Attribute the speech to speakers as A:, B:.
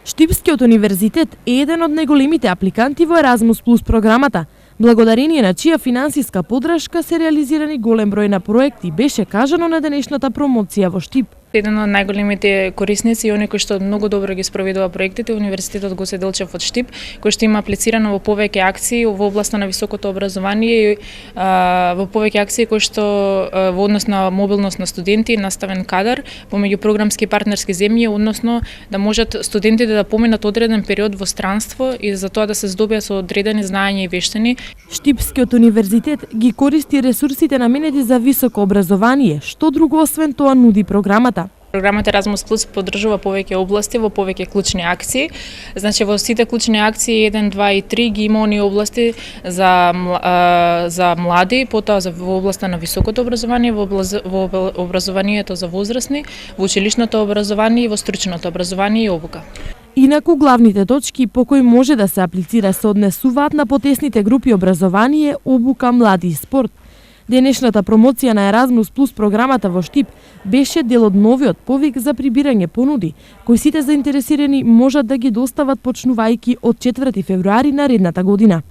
A: Штипскиот универзитет е еден од најголемите апликанти во Еразмус Плюс програмата, благодарение на чија финансиска поддршка се реализирани голем број на проекти, беше кажано на денешната промоција во Штип.
B: Еден од најголемите корисници и оние кои што многу добро ги спроведува проектите, Универзитетот Гоце Делчев од Штип, кој што има аплицирано во повеќе акции во областа на високото образование и во повеќе акции кои што во однос на мобилност на студенти, наставен кадар помеѓу програмски и партнерски земји, односно да можат студентите да поминат одреден период во странство и за тоа да се здобиат со одредени знаења и вештини.
A: Штипскиот универзитет ги користи ресурсите наменети за високо образование, што друго освен тоа нуди програмата.
B: Програмата Еразмус Плюс поддржува повеќе области во повеќе клучни акции. Значи во сите клучни акции 1, 2 и 3 ги има оние области за млади, потоа во областа на високото образование, во образованието за возрастни, во училишното образование и во стручното образование и обука.
A: Инаку главните точки по кои може да се аплицира се однесуваат на потесните групи образование, обука, млади и спорт. Денешната промоција на Еразмус Плюс програмата во Штип беше дел од новиот повик за прибирање понуди, кои сите заинтересирани можат да ги достават почнувајќи од 4 февруари наредната година.